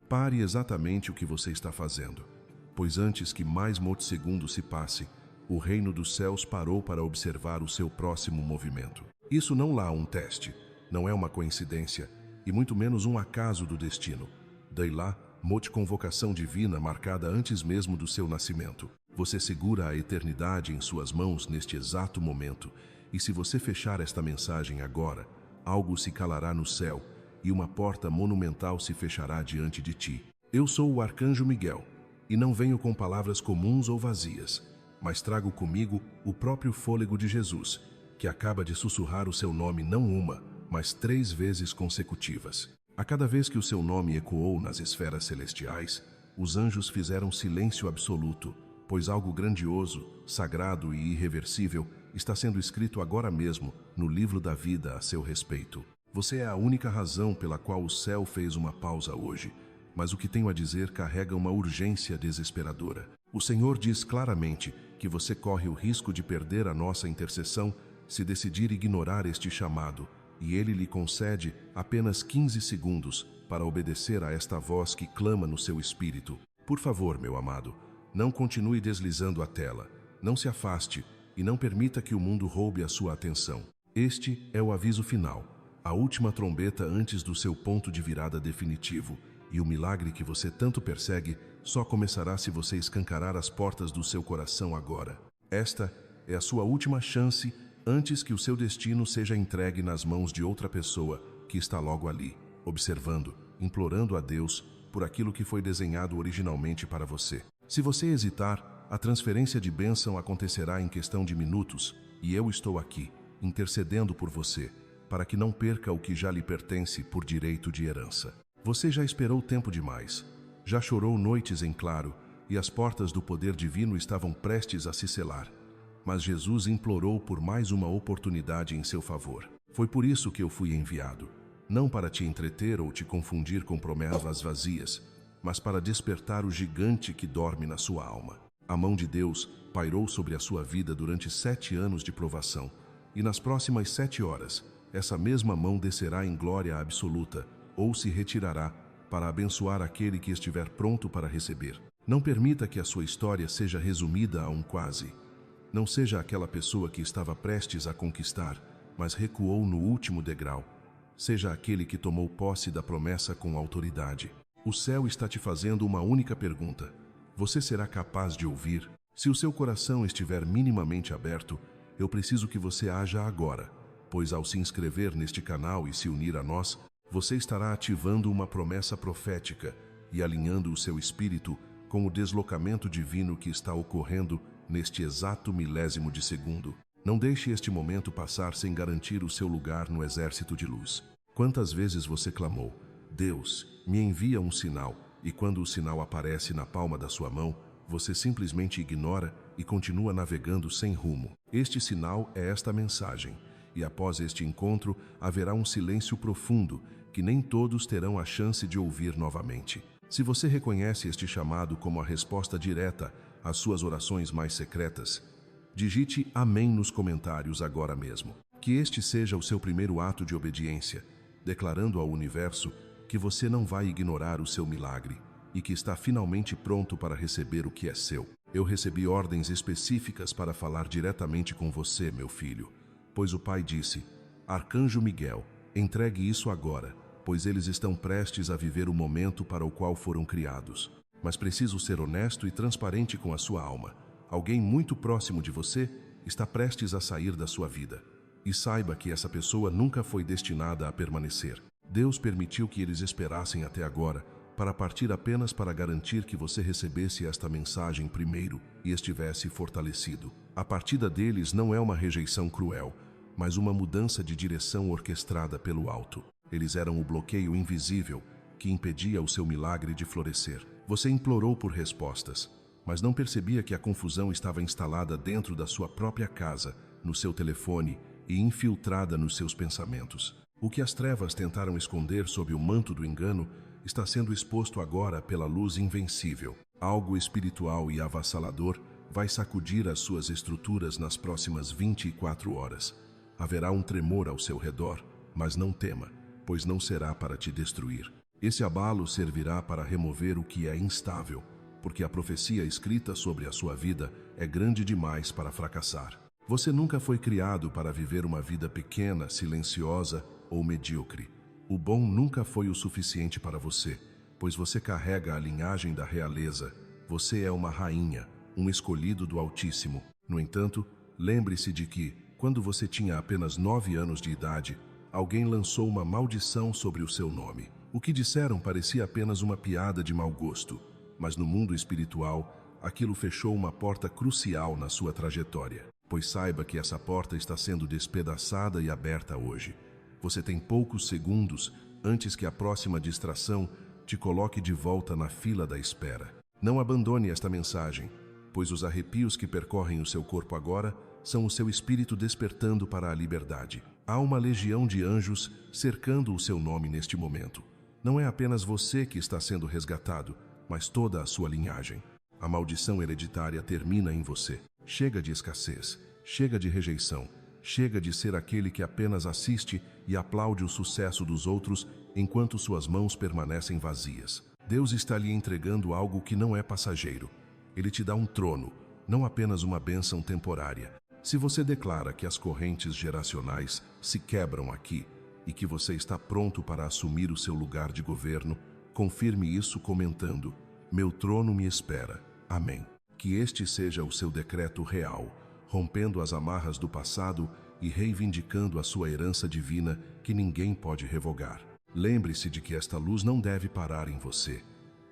Pare exatamente o que você está fazendo, pois antes que mais segundo se passe, o reino dos céus parou para observar o seu próximo movimento. Isso não é um teste, não é uma coincidência, e muito menos um acaso do destino. Daí lá, convocação divina marcada antes mesmo do seu nascimento. Você segura a eternidade em suas mãos neste exato momento, e se você fechar esta mensagem agora, algo se calará no céu, e uma porta monumental se fechará diante de ti. Eu sou o Arcanjo Miguel, e não venho com palavras comuns ou vazias, mas trago comigo o próprio fôlego de Jesus, que acaba de sussurrar o seu nome não uma, mas 3 vezes consecutivas. A cada vez que o seu nome ecoou nas esferas celestiais, os anjos fizeram silêncio absoluto, pois algo grandioso, sagrado e irreversível está sendo escrito agora mesmo no livro da vida a seu respeito. Você é a única razão pela qual o céu fez uma pausa hoje, mas o que tenho a dizer carrega uma urgência desesperadora. O Senhor diz claramente que você corre o risco de perder a nossa intercessão se decidir ignorar este chamado, e Ele lhe concede apenas 15 segundos para obedecer a esta voz que clama no seu espírito. Por favor, meu amado, não continue deslizando a tela, não se afaste e não permita que o mundo roube a sua atenção. Este é o aviso final, a última trombeta antes do seu ponto de virada definitivo, e o milagre que você tanto persegue só começará se você escancarar as portas do seu coração agora. Esta é a sua última chance antes que o seu destino seja entregue nas mãos de outra pessoa que está logo ali, observando, implorando a Deus por aquilo que foi desenhado originalmente para você. Se você hesitar, a transferência de bênção acontecerá em questão de minutos, e eu estou aqui, intercedendo por você, para que não perca o que já lhe pertence por direito de herança. Você já esperou tempo demais, já chorou noites em claro, e as portas do poder divino estavam prestes a se selar. Mas Jesus implorou por mais uma oportunidade em seu favor. Foi por isso que eu fui enviado, não para te entreter ou te confundir com promessas vazias, mas para despertar o gigante que dorme na sua alma. A mão de Deus pairou sobre a sua vida durante 7 anos de provação, e nas próximas 7 horas, essa mesma mão descerá em glória absoluta, ou se retirará para abençoar aquele que estiver pronto para receber. Não permita que a sua história seja resumida a um quase. Não seja aquela pessoa que estava prestes a conquistar, mas recuou no último degrau. Seja aquele que tomou posse da promessa com autoridade. O céu está te fazendo uma única pergunta. Você será capaz de ouvir? Se o seu coração estiver minimamente aberto, eu preciso que você haja agora, pois ao se inscrever neste canal e se unir a nós, você estará ativando uma promessa profética e alinhando o seu espírito com o deslocamento divino que está ocorrendo neste exato milésimo de segundo. Não deixe este momento passar sem garantir o seu lugar no exército de luz. Quantas vezes você clamou, Deus, me envia um sinal, e quando o sinal aparece na palma da sua mão, você simplesmente ignora e continua navegando sem rumo. Este sinal é esta mensagem, e após este encontro haverá um silêncio profundo que nem todos terão a chance de ouvir novamente. Se você reconhece este chamado como a resposta direta às suas orações mais secretas, digite Amém nos comentários agora mesmo. Que este seja o seu primeiro ato de obediência, declarando ao universo que você não vai ignorar o seu milagre e que está finalmente pronto para receber o que é seu. Eu recebi ordens específicas para falar diretamente com você, meu filho, pois o Pai disse, Arcanjo Miguel, entregue isso agora, pois eles estão prestes a viver o momento para o qual foram criados. Mas preciso ser honesto e transparente com a sua alma. Alguém muito próximo de você está prestes a sair da sua vida. E saiba que essa pessoa nunca foi destinada a permanecer. Deus permitiu que eles esperassem até agora para partir apenas para garantir que você recebesse esta mensagem primeiro e estivesse fortalecido. A partida deles não é uma rejeição cruel, mas uma mudança de direção orquestrada pelo alto. Eles eram o bloqueio invisível que impedia o seu milagre de florescer. Você implorou por respostas, mas não percebia que a confusão estava instalada dentro da sua própria casa, no seu telefone e infiltrada nos seus pensamentos. O que as trevas tentaram esconder sob o manto do engano está sendo exposto agora pela luz invencível. Algo espiritual e avassalador vai sacudir as suas estruturas nas próximas 24 horas. Haverá um tremor ao seu redor, mas não tema, pois não será para te destruir. Esse abalo servirá para remover o que é instável, porque a profecia escrita sobre a sua vida é grande demais para fracassar. Você nunca foi criado para viver uma vida pequena, silenciosa ou medíocre. O bom nunca foi o suficiente para você, pois você carrega a linhagem da realeza. Você é uma rainha, um escolhido do Altíssimo. No entanto, lembre-se de que, quando você tinha apenas 9 anos de idade, alguém lançou uma maldição sobre o seu nome. O que disseram parecia apenas uma piada de mau gosto, mas no mundo espiritual, aquilo fechou uma porta crucial na sua trajetória. Pois saiba que essa porta está sendo despedaçada e aberta hoje. Você tem poucos segundos antes que a próxima distração te coloque de volta na fila da espera. Não abandone esta mensagem, pois os arrepios que percorrem o seu corpo agora são o seu espírito despertando para a liberdade. Há uma legião de anjos cercando o seu nome neste momento. Não é apenas você que está sendo resgatado, mas toda a sua linhagem. A maldição hereditária termina em você. Chega de escassez, chega de rejeição, chega de ser aquele que apenas assiste e aplaude o sucesso dos outros enquanto suas mãos permanecem vazias. Deus está lhe entregando algo que não é passageiro. Ele te dá um trono, não apenas uma bênção temporária. Se você declara que as correntes geracionais se quebram aqui e que você está pronto para assumir o seu lugar de governo, confirme isso comentando: "Meu trono me espera. Amém." Que este seja o seu decreto real, rompendo as amarras do passado e reivindicando a sua herança divina que ninguém pode revogar. Lembre-se de que esta luz não deve parar em você.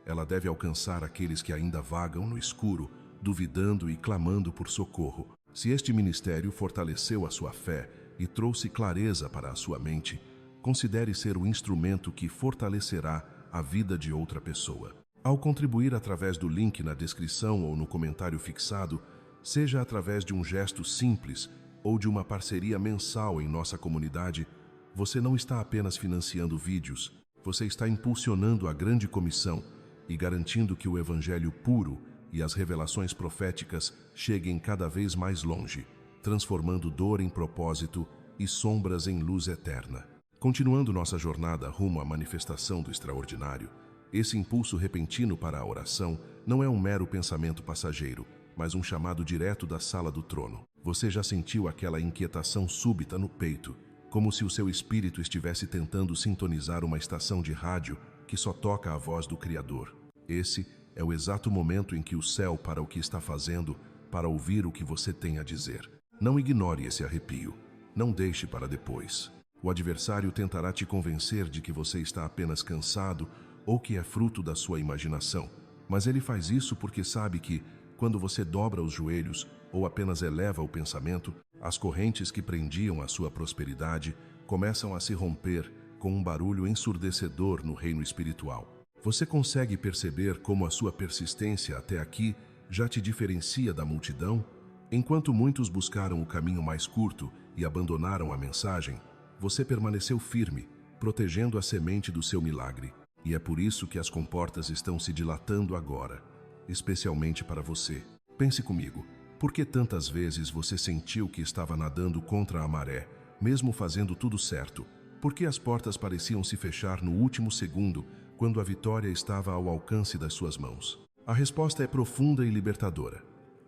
Ela deve alcançar aqueles que ainda vagam no escuro, duvidando e clamando por socorro. Se este ministério fortaleceu a sua fé e trouxe clareza para a sua mente, considere ser o instrumento que fortalecerá a vida de outra pessoa. Ao contribuir através do link na descrição ou no comentário fixado, seja através de um gesto simples ou de uma parceria mensal em nossa comunidade, você não está apenas financiando vídeos, você está impulsionando a grande comissão e garantindo que o evangelho puro e as revelações proféticas cheguem cada vez mais longe, transformando dor em propósito e sombras em luz eterna. Continuando nossa jornada rumo à manifestação do extraordinário, esse impulso repentino para a oração não é um mero pensamento passageiro, mas um chamado direto da sala do trono. Você já sentiu aquela inquietação súbita no peito, como se o seu espírito estivesse tentando sintonizar uma estação de rádio que só toca a voz do Criador. Esse é o exato momento em que o céu para o que está fazendo para ouvir o que você tem a dizer. Não ignore esse arrepio. Não deixe para depois. O adversário tentará te convencer de que você está apenas cansado ou que é fruto da sua imaginação, mas ele faz isso porque sabe que, quando você dobra os joelhos ou apenas eleva o pensamento, as correntes que prendiam a sua prosperidade começam a se romper com um barulho ensurdecedor no reino espiritual. Você consegue perceber como a sua persistência até aqui já te diferencia da multidão? Enquanto muitos buscaram o caminho mais curto e abandonaram a mensagem, você permaneceu firme, protegendo a semente do seu milagre. E é por isso que as comportas estão se dilatando agora, especialmente para você. Pense comigo, por que tantas vezes você sentiu que estava nadando contra a maré, mesmo fazendo tudo certo? Por que as portas pareciam se fechar no último segundo, quando a vitória estava ao alcance das suas mãos? A resposta é profunda e libertadora.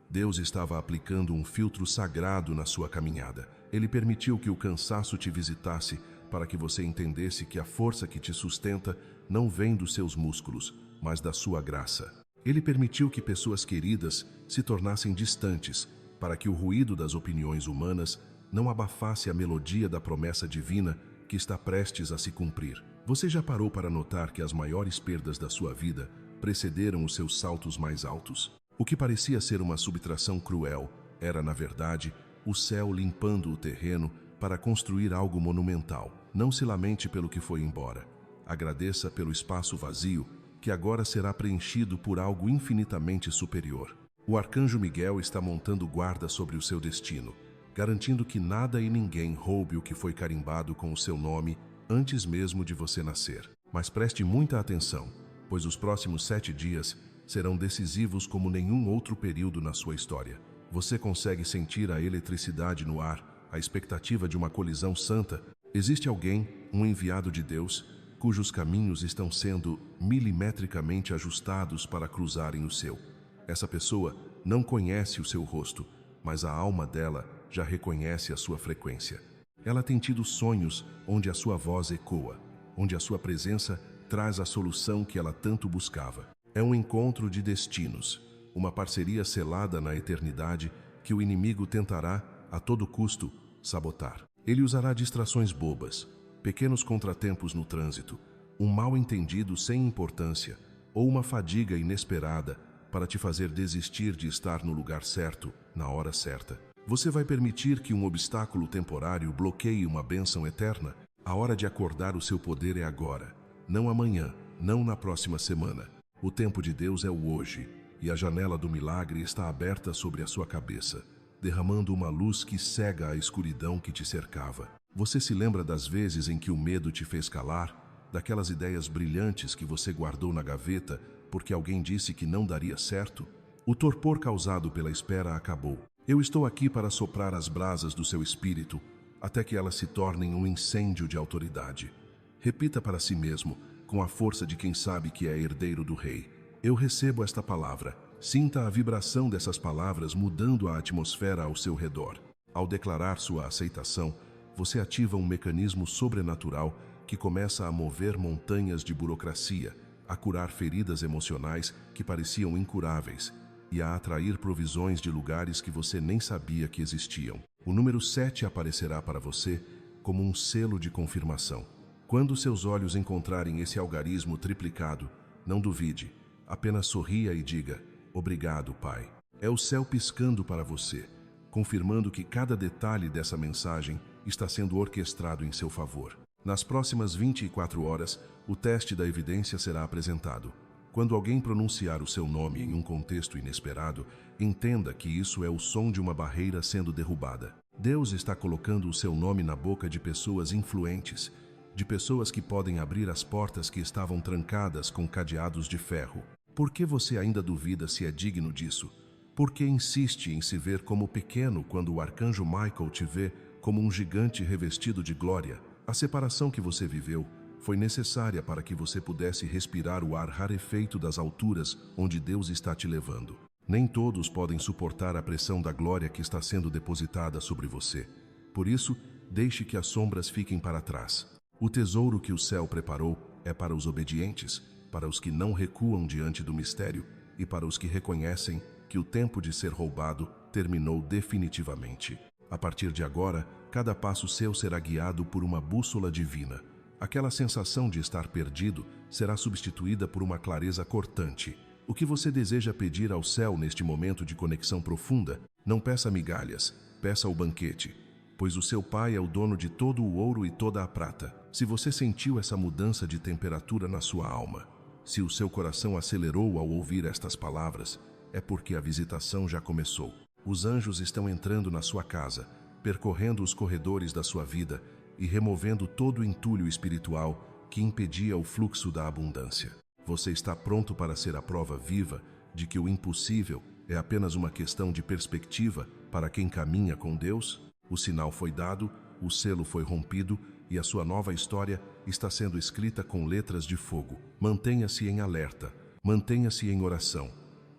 Deus estava aplicando um filtro sagrado na sua caminhada. Ele permitiu que o cansaço te visitasse para que você entendesse que a força que te sustenta não vem dos seus músculos, mas da sua graça. Ele permitiu que pessoas queridas se tornassem distantes, para que o ruído das opiniões humanas não abafasse a melodia da promessa divina que está prestes a se cumprir. Você já parou para notar que as maiores perdas da sua vida precederam os seus saltos mais altos? O que parecia ser uma subtração cruel era, na verdade, o céu limpando o terreno para construir algo monumental. Não se lamente pelo que foi embora. Agradeça pelo espaço vazio, que agora será preenchido por algo infinitamente superior. O arcanjo Miguel está montando guarda sobre o seu destino, garantindo que nada e ninguém roube o que foi carimbado com o seu nome antes mesmo de você nascer. Mas preste muita atenção, pois os próximos 7 dias serão decisivos como nenhum outro período na sua história. Você consegue sentir a eletricidade no ar, a expectativa de uma colisão santa? Existe alguém, um enviado de Deus, cujos caminhos estão sendo milimetricamente ajustados para cruzarem o seu. Essa pessoa não conhece o seu rosto, mas a alma dela já reconhece a sua frequência. Ela tem tido sonhos onde a sua voz ecoa, onde a sua presença traz a solução que ela tanto buscava. É um encontro de destinos, uma parceria selada na eternidade que o inimigo tentará, a todo custo, sabotar. Ele usará distrações bobas, pequenos contratempos no trânsito, um mal-entendido sem importância ou uma fadiga inesperada para te fazer desistir de estar no lugar certo, na hora certa. Você vai permitir que um obstáculo temporário bloqueie uma bênção eterna? A hora de acordar o seu poder é agora, não amanhã, não na próxima semana. O tempo de Deus é o hoje, e a janela do milagre está aberta sobre a sua cabeça, derramando uma luz que cega a escuridão que te cercava. Você se lembra das vezes em que o medo te fez calar? Daquelas ideias brilhantes que você guardou na gaveta porque alguém disse que não daria certo? O torpor causado pela espera acabou. Eu estou aqui para soprar as brasas do seu espírito, até que elas se tornem um incêndio de autoridade. Repita para si mesmo, com a força de quem sabe que é herdeiro do rei: eu recebo esta palavra. Sinta a vibração dessas palavras mudando a atmosfera ao seu redor. Ao declarar sua aceitação, você ativa um mecanismo sobrenatural que começa a mover montanhas de burocracia, a curar feridas emocionais que pareciam incuráveis e a atrair provisões de lugares que você nem sabia que existiam. O número 7 aparecerá para você como um selo de confirmação. Quando seus olhos encontrarem esse algarismo triplicado, não duvide, apenas sorria e diga: obrigado, Pai. É o céu piscando para você, confirmando que cada detalhe dessa mensagem está sendo orquestrado em seu favor. Nas próximas 24 horas, o teste da evidência será apresentado. Quando alguém pronunciar o seu nome em um contexto inesperado, entenda que isso é o som de uma barreira sendo derrubada. Deus está colocando o seu nome na boca de pessoas influentes, de pessoas que podem abrir as portas que estavam trancadas com cadeados de ferro. Por que você ainda duvida se é digno disso? Por que insiste em se ver como pequeno quando o arcanjo Michael te vê como um gigante revestido de glória? A separação que você viveu foi necessária para que você pudesse respirar o ar rarefeito das alturas onde Deus está te levando. Nem todos podem suportar a pressão da glória que está sendo depositada sobre você. Por isso, deixe que as sombras fiquem para trás. O tesouro que o céu preparou é para os obedientes, para os que não recuam diante do mistério e para os que reconhecem que o tempo de ser roubado terminou definitivamente. A partir de agora, cada passo seu será guiado por uma bússola divina. Aquela sensação de estar perdido será substituída por uma clareza cortante. O que você deseja pedir ao céu neste momento de conexão profunda? Não peça migalhas, peça o banquete, pois o seu Pai é o dono de todo o ouro e toda a prata. Se você sentiu essa mudança de temperatura na sua alma, se o seu coração acelerou ao ouvir estas palavras, é porque a visitação já começou. Os anjos estão entrando na sua casa, percorrendo os corredores da sua vida e removendo todo o entulho espiritual que impedia o fluxo da abundância. Você está pronto para ser a prova viva de que o impossível é apenas uma questão de perspectiva para quem caminha com Deus? O sinal foi dado, o selo foi rompido e a sua nova história está sendo escrita com letras de fogo. Mantenha-se em alerta, mantenha-se em oração,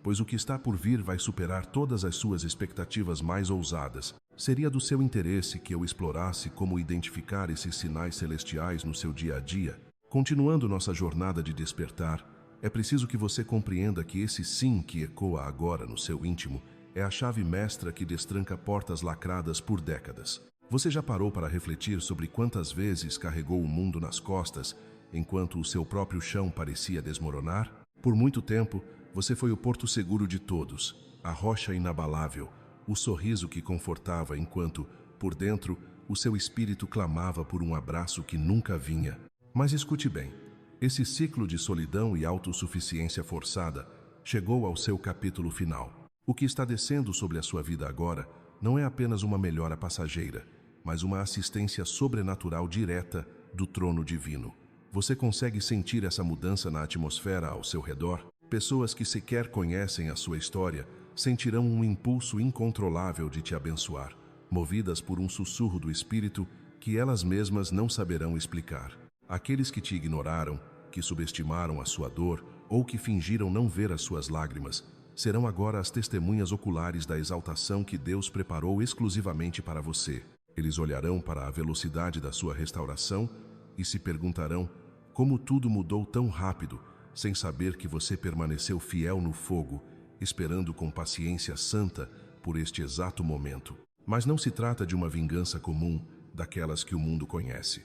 pois o que está por vir vai superar todas as suas expectativas mais ousadas. Seria do seu interesse que eu explorasse como identificar esses sinais celestiais no seu dia a dia? Continuando nossa jornada de despertar, é preciso que você compreenda que esse sim que ecoa agora no seu íntimo é a chave mestra que destranca portas lacradas por décadas. Você já parou para refletir sobre quantas vezes carregou o mundo nas costas enquanto o seu próprio chão parecia desmoronar? Por muito tempo, você foi o porto seguro de todos, a rocha inabalável, o sorriso que confortava enquanto, por dentro, o seu espírito clamava por um abraço que nunca vinha. Mas escute bem, esse ciclo de solidão e autossuficiência forçada chegou ao seu capítulo final. O que está descendo sobre a sua vida agora não é apenas uma melhora passageira, mas uma assistência sobrenatural direta do trono divino. Você consegue sentir essa mudança na atmosfera ao seu redor? Pessoas que sequer conhecem a sua história sentirão um impulso incontrolável de te abençoar, movidas por um sussurro do Espírito que elas mesmas não saberão explicar. Aqueles que te ignoraram, que subestimaram a sua dor ou que fingiram não ver as suas lágrimas, serão agora as testemunhas oculares da exaltação que Deus preparou exclusivamente para você. Eles olharão para a velocidade da sua restauração e se perguntarão como tudo mudou tão rápido, sem saber que você permaneceu fiel no fogo, esperando com paciência santa por este exato momento. Mas não se trata de uma vingança comum, daquelas que o mundo conhece.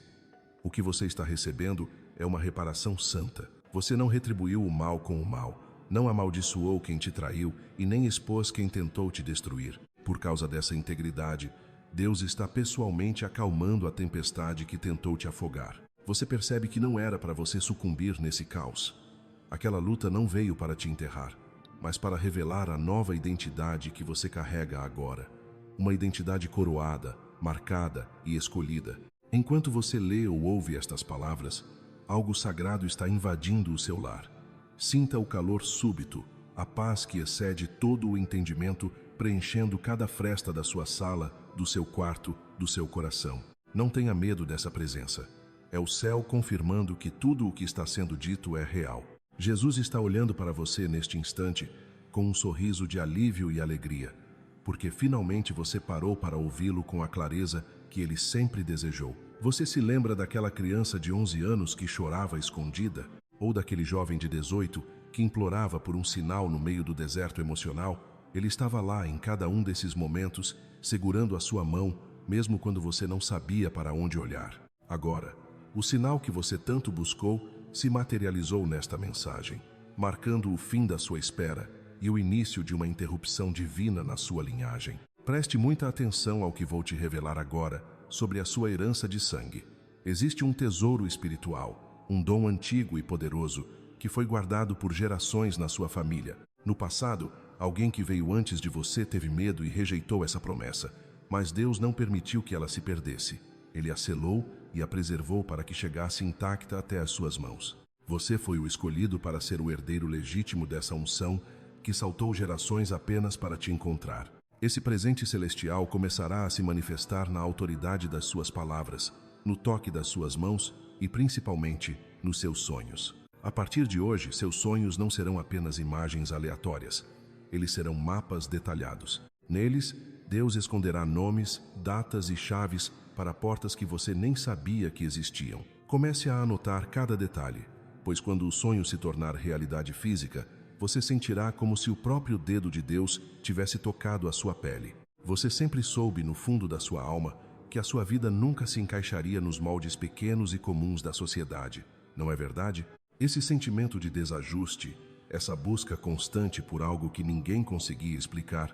O que você está recebendo é uma reparação santa. Você não retribuiu o mal com o mal, não amaldiçoou quem te traiu e nem expôs quem tentou te destruir. Por causa dessa integridade, Deus está pessoalmente acalmando a tempestade que tentou te afogar. Você percebe que não era para você sucumbir nesse caos. Aquela luta não veio para te enterrar, mas para revelar a nova identidade que você carrega agora. Uma identidade coroada, marcada e escolhida. Enquanto você lê ou ouve estas palavras, algo sagrado está invadindo o seu lar. Sinta o calor súbito, a paz que excede todo o entendimento, preenchendo cada fresta da sua sala, do seu quarto, do seu coração. Não tenha medo dessa presença. É o céu confirmando que tudo o que está sendo dito é real. Jesus está olhando para você neste instante com um sorriso de alívio e alegria, porque finalmente você parou para ouvi-lo com a clareza que ele sempre desejou. Você se lembra daquela criança de 11 anos que chorava escondida? Ou daquele jovem de 18 que implorava por um sinal no meio do deserto emocional? Ele estava lá em cada um desses momentos, segurando a sua mão, mesmo quando você não sabia para onde olhar. Agora, o sinal que você tanto buscou se materializou nesta mensagem, marcando o fim da sua espera e o início de uma interrupção divina na sua linhagem. Preste muita atenção ao que vou te revelar agora sobre a sua herança de sangue. Existe um tesouro espiritual, um dom antigo e poderoso que foi guardado por gerações na sua família. No passado, alguém que veio antes de você teve medo e rejeitou essa promessa, mas Deus não permitiu que ela se perdesse. Ele a selou e a preservou para que chegasse intacta até as suas mãos. Você foi o escolhido para ser o herdeiro legítimo dessa unção que saltou gerações apenas para te encontrar. Esse presente celestial começará a se manifestar na autoridade das suas palavras, no toque das suas mãos e principalmente nos seus sonhos. A partir de hoje, seus sonhos não serão apenas imagens aleatórias. Eles serão mapas detalhados. Neles, Deus esconderá nomes, datas e chaves para portas que você nem sabia que existiam. Comece a anotar cada detalhe, pois quando o sonho se tornar realidade física, você sentirá como se o próprio dedo de Deus tivesse tocado a sua pele. Você sempre soube no fundo da sua alma que a sua vida nunca se encaixaria nos moldes pequenos e comuns da sociedade. Não é verdade? Esse sentimento de desajuste, essa busca constante por algo que ninguém conseguia explicar,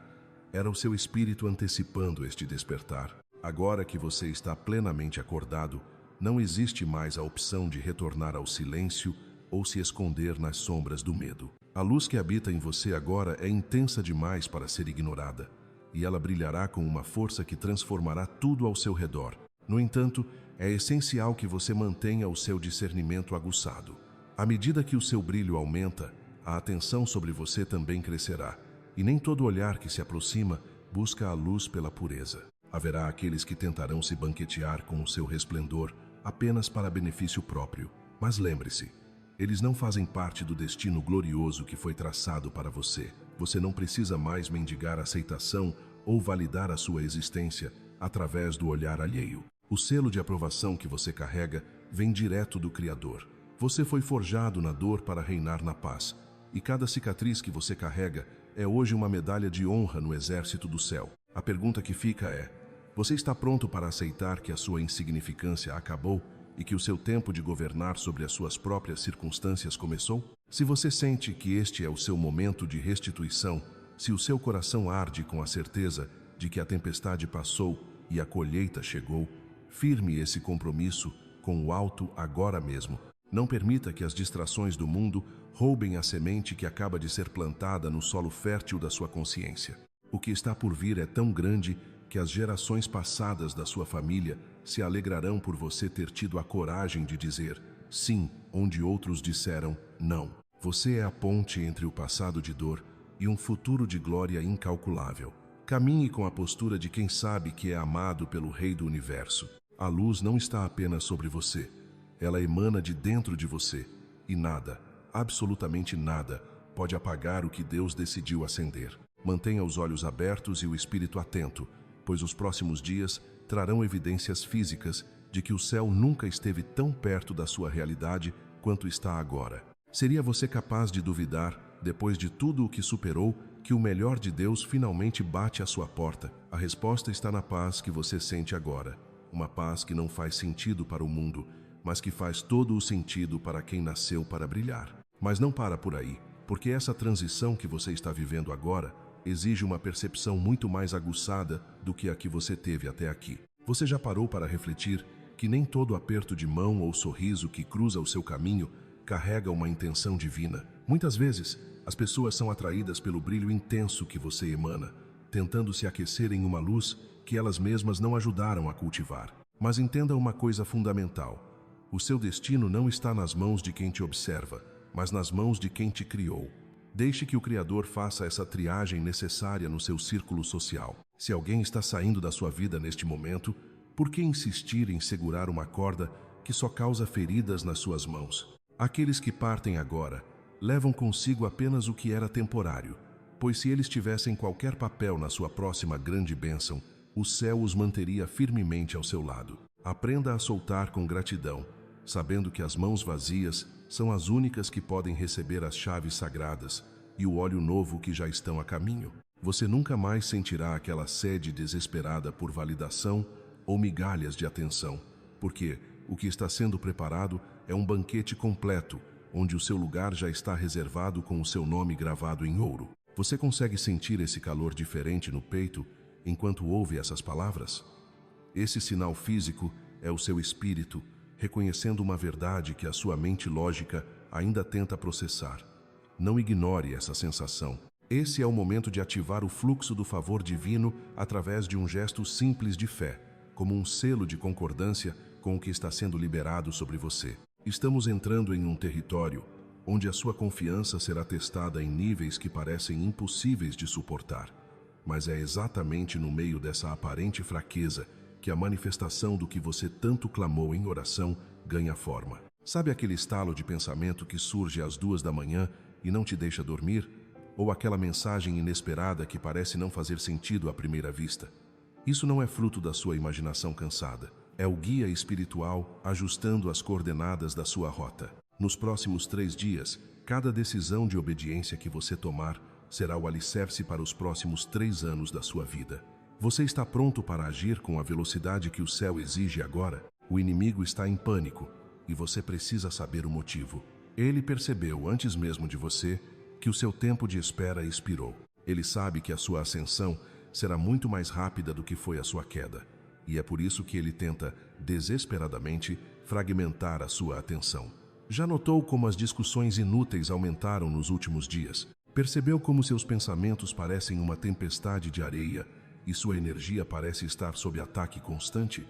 era o seu espírito antecipando este despertar. Agora que você está plenamente acordado, não existe mais a opção de retornar ao silêncio ou se esconder nas sombras do medo. A luz que habita em você agora é intensa demais para ser ignorada, e ela brilhará com uma força que transformará tudo ao seu redor. No entanto, é essencial que você mantenha o seu discernimento aguçado. À medida que o seu brilho aumenta, a atenção sobre você também crescerá, e nem todo olhar que se aproxima busca a luz pela pureza. Haverá aqueles que tentarão se banquetear com o seu resplendor apenas para benefício próprio. Mas lembre-se, eles não fazem parte do destino glorioso que foi traçado para você. Você não precisa mais mendigar aceitação ou validar a sua existência através do olhar alheio. O selo de aprovação que você carrega vem direto do Criador. Você foi forjado na dor para reinar na paz, e cada cicatriz que você carrega é hoje uma medalha de honra no exército do céu. A pergunta que fica é: você está pronto para aceitar que a sua insignificância acabou e que o seu tempo de governar sobre as suas próprias circunstâncias começou? Se você sente que este é o seu momento de restituição, se o seu coração arde com a certeza de que a tempestade passou e a colheita chegou, firme esse compromisso com o alto agora mesmo. Não permita que as distrações do mundo roubem a semente que acaba de ser plantada no solo fértil da sua consciência. O que está por vir é tão grande que as gerações passadas da sua família se alegrarão por você ter tido a coragem de dizer sim, onde outros disseram não. Você é a ponte entre o passado de dor e um futuro de glória incalculável. Caminhe com a postura de quem sabe que é amado pelo Rei do Universo. A luz não está apenas sobre você, Ela emana de dentro de você, e nada, absolutamente nada, pode apagar o que Deus decidiu acender. Mantenha os olhos abertos e o espírito atento, pois os próximos dias trarão evidências físicas de que o céu nunca esteve tão perto da sua realidade quanto está agora. Seria você capaz de duvidar, depois de tudo o que superou, que o melhor de Deus finalmente bate à sua porta? A resposta está na paz que você sente agora. Uma paz que não faz sentido para o mundo, mas que faz todo o sentido para quem nasceu para brilhar. Mas não para por aí, porque essa transição que você está vivendo agora exige uma percepção muito mais aguçada do que a que você teve até aqui. Você já parou para refletir que nem todo aperto de mão ou sorriso que cruza o seu caminho carrega uma intenção divina? Muitas vezes, as pessoas são atraídas pelo brilho intenso que você emana, tentando se aquecer em uma luz que elas mesmas não ajudaram a cultivar. Mas entenda uma coisa fundamental: o seu destino não está nas mãos de quem te observa, mas nas mãos de quem te criou. Deixe que o Criador faça essa triagem necessária no seu círculo social. Se alguém está saindo da sua vida neste momento, por que insistir em segurar uma corda que só causa feridas nas suas mãos? Aqueles que partem agora levam consigo apenas o que era temporário, pois se eles tivessem qualquer papel na sua próxima grande bênção, o céu os manteria firmemente ao seu lado. Aprenda a soltar com gratidão, sabendo que as mãos vazias são as únicas que podem receber as chaves sagradas e o óleo novo que já estão a caminho. Você nunca mais sentirá aquela sede desesperada por validação ou migalhas de atenção, porque o que está sendo preparado é um banquete completo, onde o seu lugar já está reservado com o seu nome gravado em ouro. Você consegue sentir esse calor diferente no peito enquanto ouve essas palavras? Esse sinal físico é o seu espírito reconhecendo uma verdade que a sua mente lógica ainda tenta processar. Não ignore essa sensação. Esse é o momento de ativar o fluxo do favor divino através de um gesto simples de fé, como um selo de concordância com o que está sendo liberado sobre você. Estamos entrando em um território onde a sua confiança será testada em níveis que parecem impossíveis de suportar. Mas é exatamente no meio dessa aparente fraqueza que a manifestação do que você tanto clamou em oração ganha forma. Sabe aquele estalo de pensamento que surge às 2 da manhã e não te deixa dormir? Ou aquela mensagem inesperada que parece não fazer sentido à primeira vista? Isso não é fruto da sua imaginação cansada. É o guia espiritual ajustando as coordenadas da sua rota. Nos próximos 3 dias, cada decisão de obediência que você tomar será o alicerce para os próximos 3 anos da sua vida. Você está pronto para agir com a velocidade que o céu exige agora? O inimigo está em pânico e você precisa saber o motivo. Ele percebeu, antes mesmo de você, que o seu tempo de espera expirou. Ele sabe que a sua ascensão será muito mais rápida do que foi a sua queda. E é por isso que ele tenta, desesperadamente, fragmentar a sua atenção. Já notou como as discussões inúteis aumentaram nos últimos dias? Percebeu como seus pensamentos parecem uma tempestade de areia e sua energia parece estar sob ataque constante?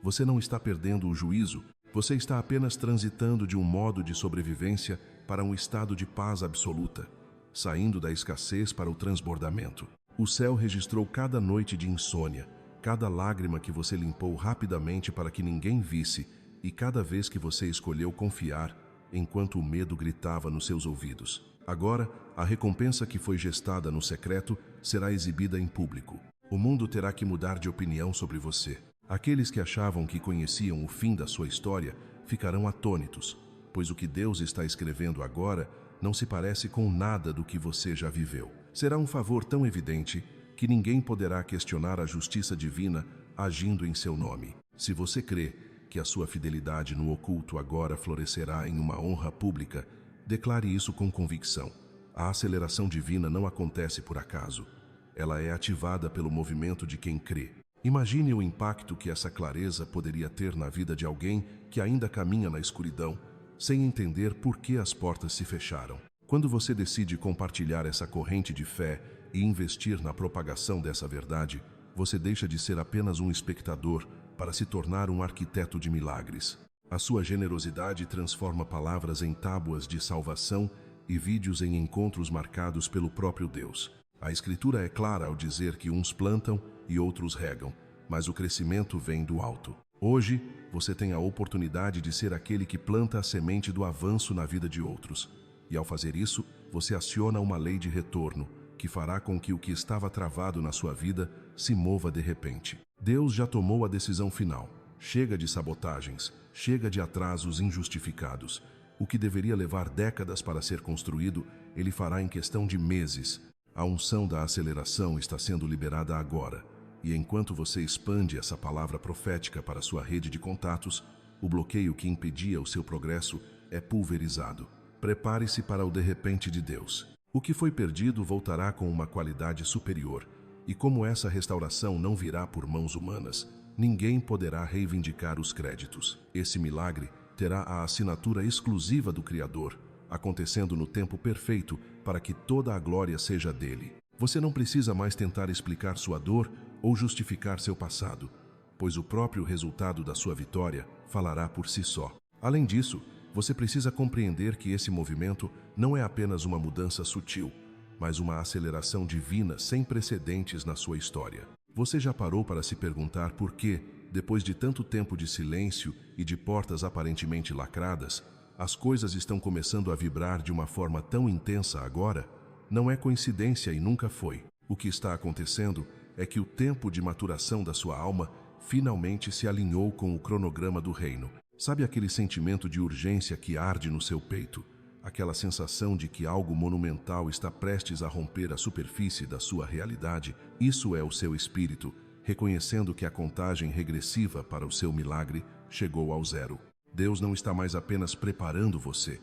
Você não está perdendo o juízo, você está apenas transitando de um modo de sobrevivência para um estado de paz absoluta, saindo da escassez para o transbordamento. O céu registrou cada noite de insônia, cada lágrima que você limpou rapidamente para que ninguém visse e cada vez que você escolheu confiar enquanto o medo gritava nos seus ouvidos. Agora, a recompensa que foi gestada no secreto será exibida em público. O mundo terá que mudar de opinião sobre você. Aqueles que achavam que conheciam o fim da sua história ficarão atônitos, pois o que Deus está escrevendo agora não se parece com nada do que você já viveu. Será um favor tão evidente que ninguém poderá questionar a justiça divina agindo em seu nome. Se você crê que a sua fidelidade no oculto agora florescerá em uma honra pública, declare isso com convicção. A aceleração divina não acontece por acaso. Ela é ativada pelo movimento de quem crê. Imagine o impacto que essa clareza poderia ter na vida de alguém que ainda caminha na escuridão, sem entender por que as portas se fecharam. Quando você decide compartilhar essa corrente de fé e investir na propagação dessa verdade, você deixa de ser apenas um espectador para se tornar um arquiteto de milagres. A sua generosidade transforma palavras em tábuas de salvação e vídeos em encontros marcados pelo próprio Deus. A Escritura é clara ao dizer que uns plantam e outros regam, mas o crescimento vem do alto. Hoje, você tem a oportunidade de ser aquele que planta a semente do avanço na vida de outros. E ao fazer isso, você aciona uma lei de retorno, que fará com que o que estava travado na sua vida se mova de repente. Deus já tomou a decisão final. Chega de sabotagens, chega de atrasos injustificados. O que deveria levar décadas para ser construído, Ele fará em questão de meses. A unção da aceleração está sendo liberada agora. E enquanto você expande essa palavra profética para sua rede de contatos, o bloqueio que impedia o seu progresso é pulverizado. Prepare-se para o de repente de Deus. O que foi perdido voltará com uma qualidade superior. E como essa restauração não virá por mãos humanas, ninguém poderá reivindicar os créditos. Esse milagre terá a assinatura exclusiva do Criador, acontecendo no tempo perfeito para que toda a glória seja dele. Você não precisa mais tentar explicar sua dor ou justificar seu passado, pois o próprio resultado da sua vitória falará por si só. Além disso, você precisa compreender que esse movimento não é apenas uma mudança sutil, mas uma aceleração divina sem precedentes na sua história. Você já parou para se perguntar por que, depois de tanto tempo de silêncio e de portas aparentemente lacradas, as coisas estão começando a vibrar de uma forma tão intensa agora? Não é coincidência e nunca foi. O que está acontecendo é que o tempo de maturação da sua alma finalmente se alinhou com o cronograma do reino. Sabe aquele sentimento de urgência que arde no seu peito? Aquela sensação de que algo monumental está prestes a romper a superfície da sua realidade? Isso é o seu espírito, reconhecendo que a contagem regressiva para o seu milagre chegou ao zero. Deus não está mais apenas preparando você.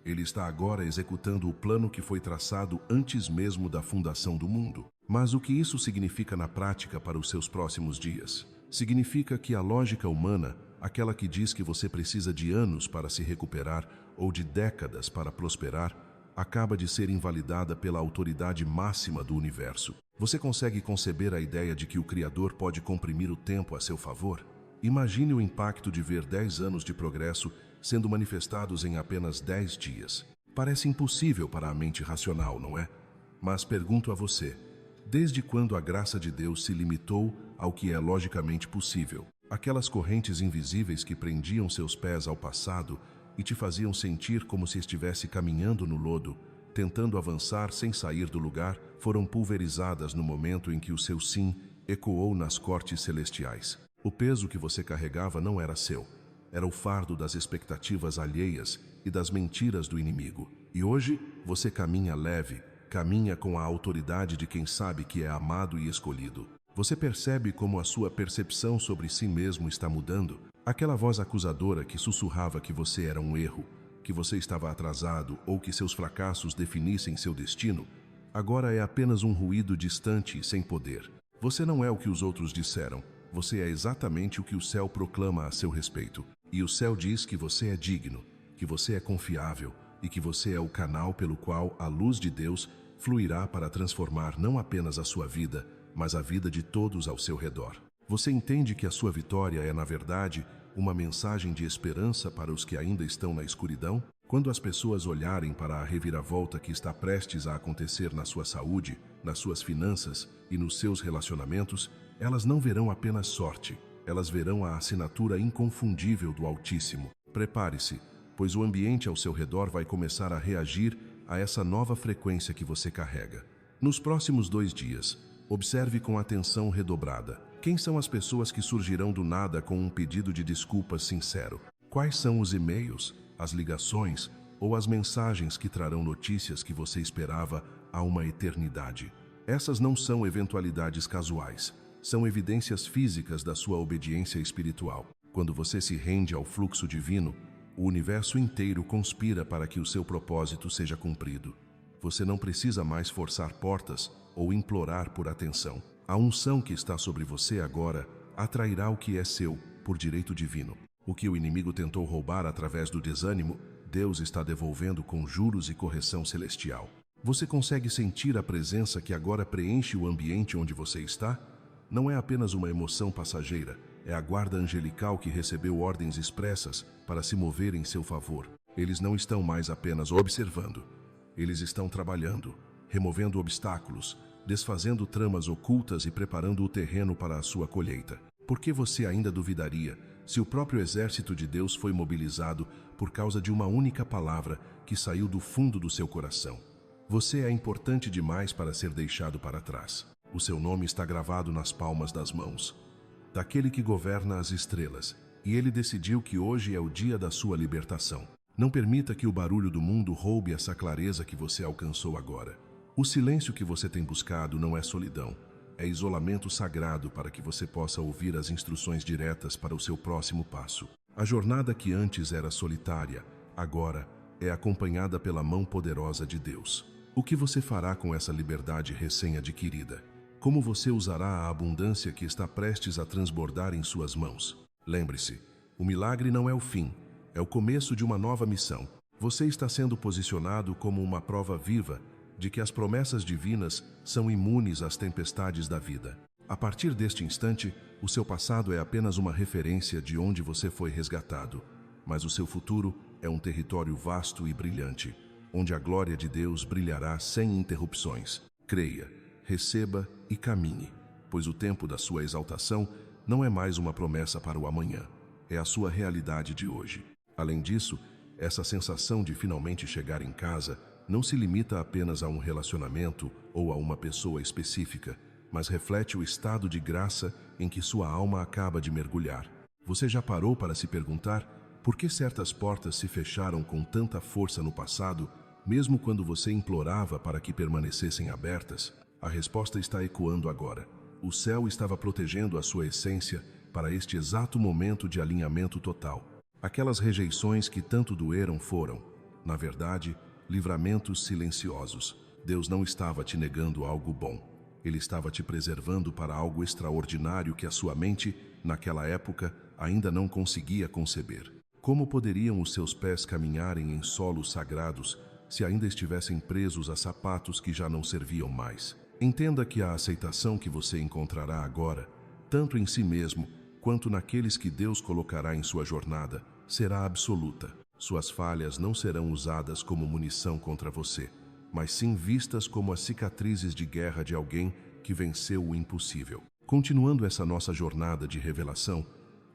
Ele está agora executando o plano que foi traçado antes mesmo da fundação do mundo. Mas o que isso significa na prática para os seus próximos dias? Significa que a lógica humana, aquela que diz que você precisa de anos para se recuperar ou de décadas para prosperar, acaba de ser invalidada pela autoridade máxima do universo. Você consegue conceber a ideia de que o Criador pode comprimir o tempo a seu favor? Imagine o impacto de ver 10 anos de progresso sendo manifestados em apenas 10 dias. Parece impossível para a mente racional, não é? Mas pergunto a você, desde quando a graça de Deus se limitou ao que é logicamente possível? Aquelas correntes invisíveis que prendiam seus pés ao passado e te faziam sentir como se estivesse caminhando no lodo, tentando avançar sem sair do lugar, foram pulverizadas no momento em que o seu sim ecoou nas cortes celestiais. O peso que você carregava não era seu. Era o fardo das expectativas alheias e das mentiras do inimigo. E hoje, você caminha leve, caminha com a autoridade de quem sabe que é amado e escolhido. Você percebe como a sua percepção sobre si mesmo está mudando? Aquela voz acusadora que sussurrava que você era um erro, que você estava atrasado ou que seus fracassos definissem seu destino, agora é apenas um ruído distante e sem poder. Você não é o que os outros disseram. Você é exatamente o que o céu proclama a seu respeito. E o céu diz que você é digno, que você é confiável e que você é o canal pelo qual a luz de Deus fluirá para transformar não apenas a sua vida, mas a vida de todos ao seu redor. Você entende que a sua vitória é, na verdade, uma mensagem de esperança para os que ainda estão na escuridão? Quando as pessoas olharem para a reviravolta que está prestes a acontecer na sua saúde, nas suas finanças e nos seus relacionamentos, elas não verão apenas sorte, elas verão a assinatura inconfundível do Altíssimo. Prepare-se, pois o ambiente ao seu redor vai começar a reagir a essa nova frequência que você carrega. Nos próximos 2 dias, observe com atenção redobrada. Quem são as pessoas que surgirão do nada com um pedido de desculpas sincero? Quais são os e-mails, as ligações ou as mensagens que trarão notícias que você esperava há uma eternidade? Essas não são eventualidades casuais. São evidências físicas da sua obediência espiritual. Quando você se rende ao fluxo divino, o universo inteiro conspira para que o seu propósito seja cumprido. Você não precisa mais forçar portas ou implorar por atenção. A unção que está sobre você agora atrairá o que é seu por direito divino. O que o inimigo tentou roubar através do desânimo, Deus está devolvendo com juros e correção celestial. Você consegue sentir a presença que agora preenche o ambiente onde você está? Não é apenas uma emoção passageira, é a guarda angelical que recebeu ordens expressas para se mover em seu favor. Eles não estão mais apenas observando. Eles estão trabalhando, removendo obstáculos, desfazendo tramas ocultas e preparando o terreno para a sua colheita. Por que você ainda duvidaria se o próprio exército de Deus foi mobilizado por causa de uma única palavra que saiu do fundo do seu coração? Você é importante demais para ser deixado para trás. O seu nome está gravado nas palmas das mãos daquele que governa as estrelas, e ele decidiu que hoje é o dia da sua libertação. Não permita que o barulho do mundo roube essa clareza que você alcançou agora. O silêncio que você tem buscado não é solidão, é isolamento sagrado para que você possa ouvir as instruções diretas para o seu próximo passo. A jornada que antes era solitária, agora é acompanhada pela mão poderosa de Deus. O que você fará com essa liberdade recém-adquirida? Como você usará a abundância que está prestes a transbordar em suas mãos? Lembre-se, o milagre não é o fim, é o começo de uma nova missão. Você está sendo posicionado como uma prova viva de que as promessas divinas são imunes às tempestades da vida. A partir deste instante, o seu passado é apenas uma referência de onde você foi resgatado, mas o seu futuro é um território vasto e brilhante, onde a glória de Deus brilhará sem interrupções. Creia, receba e caminhe, pois o tempo da sua exaltação não é mais uma promessa para o amanhã, é a sua realidade de hoje. Além disso, essa sensação de finalmente chegar em casa não se limita apenas a um relacionamento ou a uma pessoa específica, mas reflete o estado de graça em que sua alma acaba de mergulhar. Você já parou para se perguntar por que certas portas se fecharam com tanta força no passado, mesmo quando você implorava para que permanecessem abertas? A resposta está ecoando agora. O céu estava protegendo a sua essência para este exato momento de alinhamento total. Aquelas rejeições que tanto doeram foram, na verdade, livramentos silenciosos. Deus não estava te negando algo bom. Ele estava te preservando para algo extraordinário que a sua mente, naquela época, ainda não conseguia conceber. Como poderiam os seus pés caminharem em solos sagrados se ainda estivessem presos a sapatos que já não serviam mais? Entenda que a aceitação que você encontrará agora, tanto em si mesmo quanto naqueles que Deus colocará em sua jornada, será absoluta. Suas falhas não serão usadas como munição contra você, mas sim vistas como as cicatrizes de guerra de alguém que venceu o impossível. Continuando essa nossa jornada de revelação,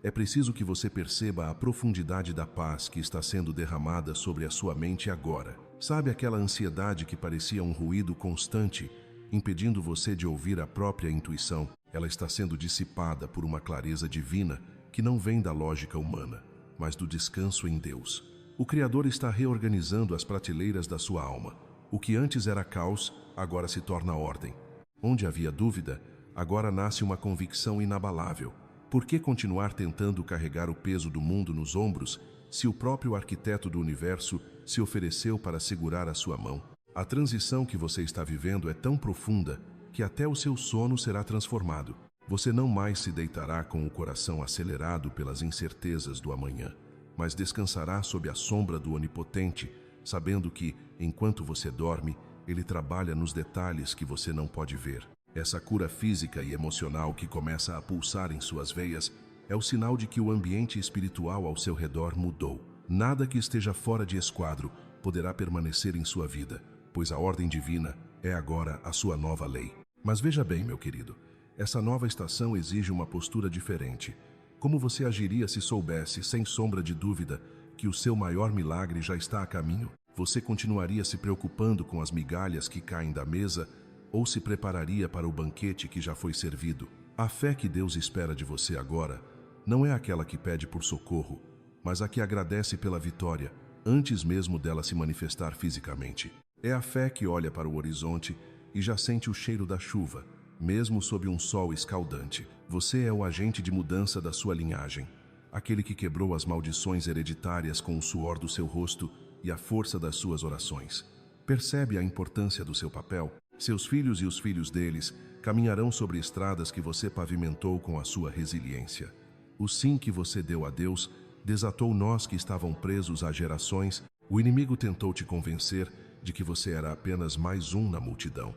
é preciso que você perceba a profundidade da paz que está sendo derramada sobre a sua mente agora. Sabe aquela ansiedade que parecia um ruído constante, impedindo você de ouvir a própria intuição? Ela está sendo dissipada por uma clareza divina que não vem da lógica humana, mas do descanso em Deus. O Criador está reorganizando as prateleiras da sua alma. O que antes era caos, agora se torna ordem. Onde havia dúvida, agora nasce uma convicção inabalável. Por que continuar tentando carregar o peso do mundo nos ombros, se o próprio arquiteto do universo se ofereceu para segurar a sua mão? A transição que você está vivendo é tão profunda que até o seu sono será transformado. Você não mais se deitará com o coração acelerado pelas incertezas do amanhã, mas descansará sob a sombra do Onipotente, sabendo que, enquanto você dorme, Ele trabalha nos detalhes que você não pode ver. Essa cura física e emocional que começa a pulsar em suas veias é o sinal de que o ambiente espiritual ao seu redor mudou. Nada que esteja fora de esquadro poderá permanecer em sua vida, pois a ordem divina é agora a sua nova lei. Mas veja bem, meu querido, essa nova estação exige uma postura diferente. Como você agiria se soubesse, sem sombra de dúvida, que o seu maior milagre já está a caminho? Você continuaria se preocupando com as migalhas que caem da mesa ou se prepararia para o banquete que já foi servido? A fé que Deus espera de você agora não é aquela que pede por socorro, mas a que agradece pela vitória, antes mesmo dela se manifestar fisicamente. É a fé que olha para o horizonte e já sente o cheiro da chuva, mesmo sob um sol escaldante. Você é o agente de mudança da sua linhagem, aquele que quebrou as maldições hereditárias com o suor do seu rosto e a força das suas orações. Percebe a importância do seu papel? Seus filhos e os filhos deles caminharão sobre estradas que você pavimentou com a sua resiliência. O sim que você deu a Deus desatou nós que estavam presos há gerações. O inimigo tentou te convencer de que você era apenas mais um na multidão.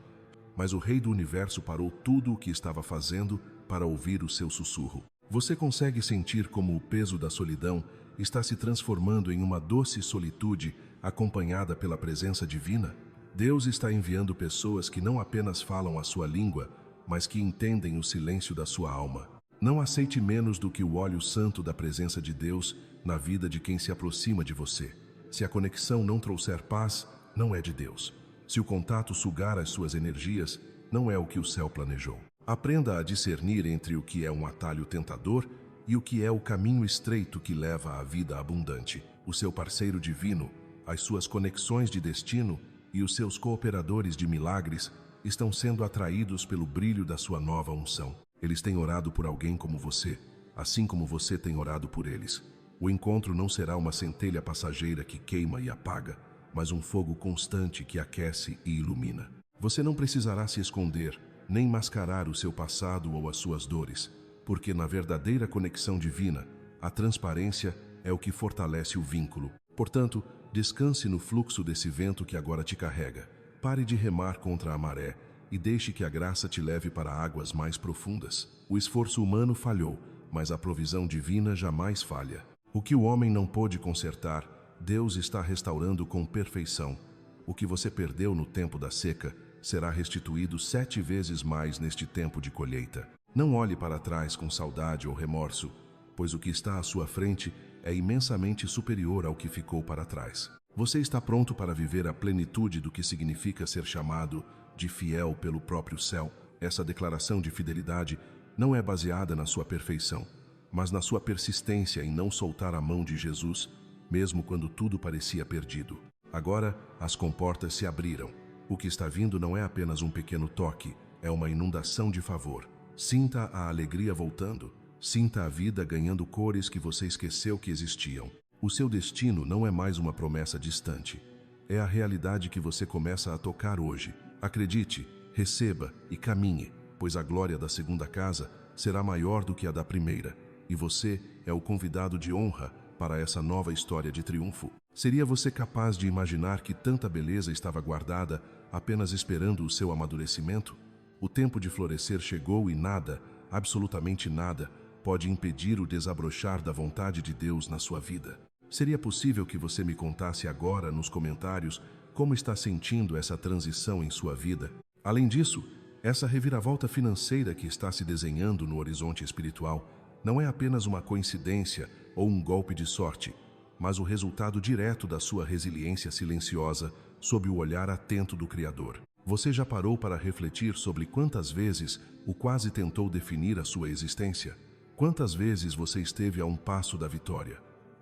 Mas o Rei do Universo parou tudo o que estava fazendo para ouvir o seu sussurro. Você consegue sentir como o peso da solidão está se transformando em uma doce solitude acompanhada pela presença divina? Deus está enviando pessoas que não apenas falam a sua língua, mas que entendem o silêncio da sua alma. Não aceite menos do que o óleo santo da presença de Deus na vida de quem se aproxima de você. Se a conexão não trouxer paz, não é de Deus. Se o contato sugar as suas energias, não é o que o céu planejou. Aprenda a discernir entre o que é um atalho tentador e o que é o caminho estreito que leva à vida abundante. O seu parceiro divino, as suas conexões de destino e os seus cooperadores de milagres estão sendo atraídos pelo brilho da sua nova unção. Eles têm orado por alguém como você, assim como você tem orado por eles. O encontro não será uma centelha passageira que queima e apaga, mas um fogo constante que aquece e ilumina. Você não precisará se esconder, nem mascarar o seu passado ou as suas dores, porque na verdadeira conexão divina, a transparência é o que fortalece o vínculo. Portanto, descanse no fluxo desse vento que agora te carrega. Pare de remar contra a maré e deixe que a graça te leve para águas mais profundas. O esforço humano falhou, mas a provisão divina jamais falha. O que o homem não pôde consertar, Deus está restaurando com perfeição. O que você perdeu no tempo da seca será restituído 7 vezes mais neste tempo de colheita. Não olhe para trás com saudade ou remorso, pois o que está à sua frente é imensamente superior ao que ficou para trás. Você está pronto para viver a plenitude do que significa ser chamado de fiel pelo próprio céu. Essa declaração de fidelidade não é baseada na sua perfeição, mas na sua persistência em não soltar a mão de Jesus, mesmo quando tudo parecia perdido. Agora, as comportas se abriram. O que está vindo não é apenas um pequeno toque, é uma inundação de favor. Sinta a alegria voltando. Sinta a vida ganhando cores que você esqueceu que existiam. O seu destino não é mais uma promessa distante. É a realidade que você começa a tocar hoje. Acredite, receba e caminhe, pois a glória da segunda casa será maior do que a da primeira, e você é o convidado de honra para essa nova história de triunfo. Seria você capaz de imaginar que tanta beleza estava guardada apenas esperando o seu amadurecimento? O tempo de florescer chegou e nada, absolutamente nada, pode impedir o desabrochar da vontade de Deus na sua vida. Seria possível que você me contasse agora nos comentários como está sentindo essa transição em sua vida? Além disso, essa reviravolta financeira que está se desenhando no horizonte espiritual não é apenas uma coincidência ou um golpe de sorte, mas o resultado direto da sua resiliência silenciosa sob o olhar atento do Criador. Você já parou para refletir sobre quantas vezes o quase tentou definir a sua existência? Quantas vezes você esteve a um passo da vitória,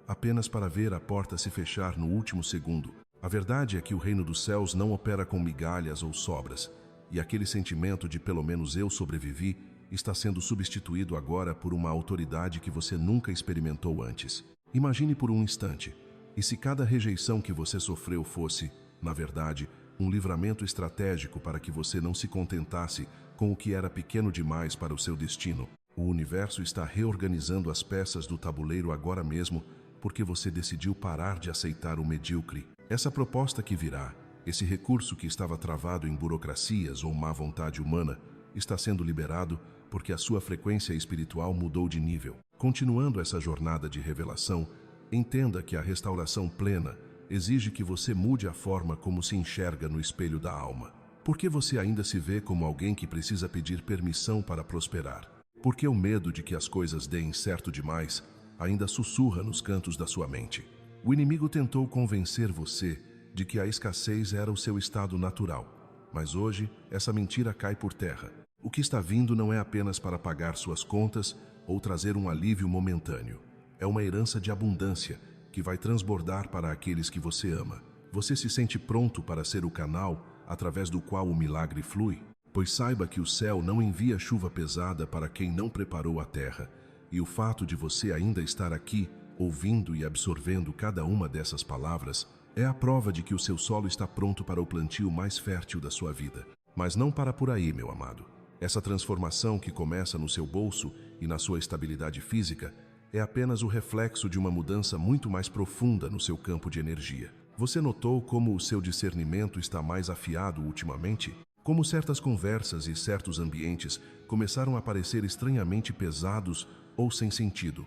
apenas para ver a porta se fechar no último segundo? A verdade é que o reino dos céus não opera com migalhas ou sobras, e aquele sentimento de pelo menos eu sobrevivi está sendo substituído agora por uma autoridade que você nunca experimentou antes. Imagine por um instante, e se cada rejeição que você sofreu fosse, na verdade, um livramento estratégico para que você não se contentasse com o que era pequeno demais para o seu destino? O universo está reorganizando as peças do tabuleiro agora mesmo porque você decidiu parar de aceitar o medíocre. Essa proposta que virá, esse recurso que estava travado em burocracias ou má vontade humana, está sendo liberado porque a sua frequência espiritual mudou de nível. Continuando essa jornada de revelação, entenda que a restauração plena exige que você mude a forma como se enxerga no espelho da alma. Por que você ainda se vê como alguém que precisa pedir permissão para prosperar? Por que o medo de que as coisas deem certo demais ainda sussurra nos cantos da sua mente? O inimigo tentou convencer você de que a escassez era o seu estado natural, mas hoje essa mentira cai por terra. O que está vindo não é apenas para pagar suas contas ou trazer um alívio momentâneo. É uma herança de abundância que vai transbordar para aqueles que você ama. Você se sente pronto para ser o canal através do qual o milagre flui? Pois saiba que o céu não envia chuva pesada para quem não preparou a terra, e o fato de você ainda estar aqui, ouvindo e absorvendo cada uma dessas palavras, é a prova de que o seu solo está pronto para o plantio mais fértil da sua vida. Mas não para por aí, meu amado. Essa transformação que começa no seu bolso e na sua estabilidade física é apenas o reflexo de uma mudança muito mais profunda no seu campo de energia. Você notou como o seu discernimento está mais afiado ultimamente? Como certas conversas e certos ambientes começaram a parecer estranhamente pesados ou sem sentido?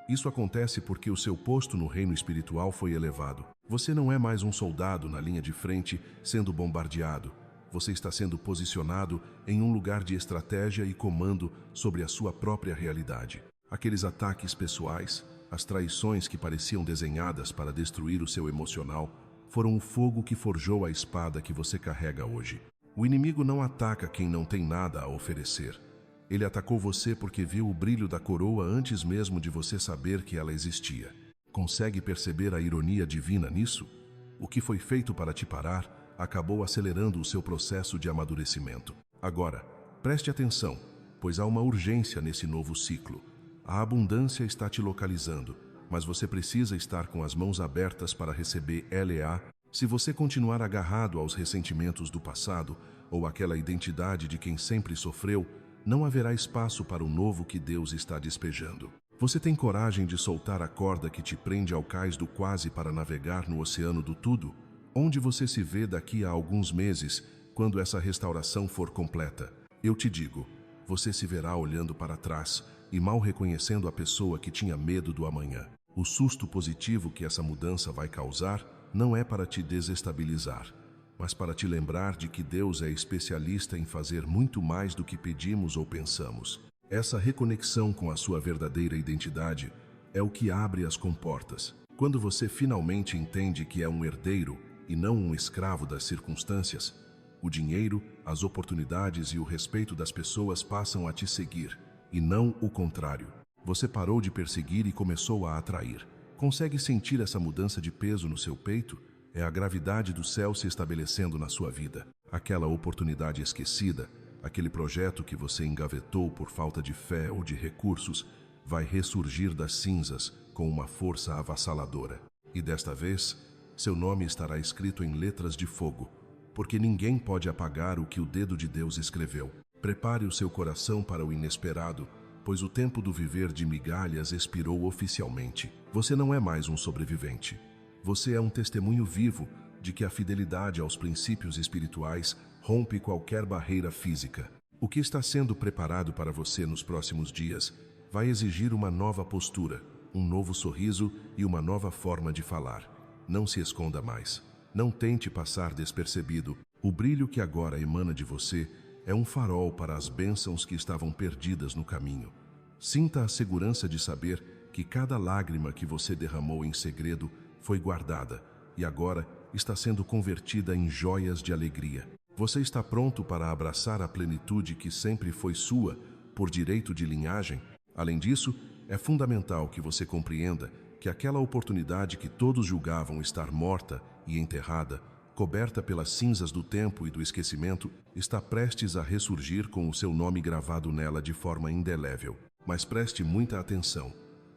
Isso acontece porque o seu posto no reino espiritual foi elevado. Você não é mais um soldado na linha de frente sendo bombardeado. Você está sendo posicionado em um lugar de estratégia e comando sobre a sua própria realidade. Aqueles ataques pessoais, as traições que pareciam desenhadas para destruir o seu emocional, foram o fogo que forjou a espada que você carrega hoje. O inimigo não ataca quem não tem nada a oferecer. Ele atacou você porque viu o brilho da coroa antes mesmo de você saber que ela existia. Consegue perceber a ironia divina nisso? O que foi feito para te parar acabou acelerando o seu processo de amadurecimento. Agora, preste atenção, pois há uma urgência nesse novo ciclo. A abundância está te localizando, mas você precisa estar com as mãos abertas para receber LEA. Se você continuar agarrado aos ressentimentos do passado ou àquela identidade de quem sempre sofreu, não haverá espaço para o novo que Deus está despejando. Você tem coragem de soltar a corda que te prende ao cais do quase para navegar no oceano do tudo? Onde você se vê daqui a alguns meses, quando essa restauração for completa? Eu te digo, você se verá olhando para trás e mal reconhecendo a pessoa que tinha medo do amanhã. O susto positivo que essa mudança vai causar não é para te desestabilizar, mas para te lembrar de que Deus é especialista em fazer muito mais do que pedimos ou pensamos. Essa reconexão com a sua verdadeira identidade é o que abre as comportas. Quando você finalmente entende que é um herdeiro e não um escravo das circunstâncias, o dinheiro, as oportunidades e o respeito das pessoas passam a te seguir, e não o contrário. Você parou de perseguir e começou a atrair. Consegue sentir essa mudança de peso no seu peito? É a gravidade do céu se estabelecendo na sua vida. Aquela oportunidade esquecida, aquele projeto que você engavetou por falta de fé ou de recursos, vai ressurgir das cinzas com uma força avassaladora. E desta vez, seu nome estará escrito em letras de fogo, porque ninguém pode apagar o que o dedo de Deus escreveu. Prepare o seu coração para o inesperado, pois o tempo do viver de migalhas expirou oficialmente. Você não é mais um sobrevivente. Você é um testemunho vivo de que a fidelidade aos princípios espirituais rompe qualquer barreira física. O que está sendo preparado para você nos próximos dias vai exigir uma nova postura, um novo sorriso e uma nova forma de falar. Não se esconda mais. Não tente passar despercebido. O brilho que agora emana de você é um farol para as bênçãos que estavam perdidas no caminho. Sinta a segurança de saber que cada lágrima que você derramou em segredo foi guardada e agora está sendo convertida em joias de alegria. Você está pronto para abraçar a plenitude que sempre foi sua por direito de linhagem? Além disso, é fundamental que você compreenda que aquela oportunidade que todos julgavam estar morta e enterrada, coberta pelas cinzas do tempo e do esquecimento, está prestes a ressurgir com o seu nome gravado nela de forma indelével. Mas preste muita atenção,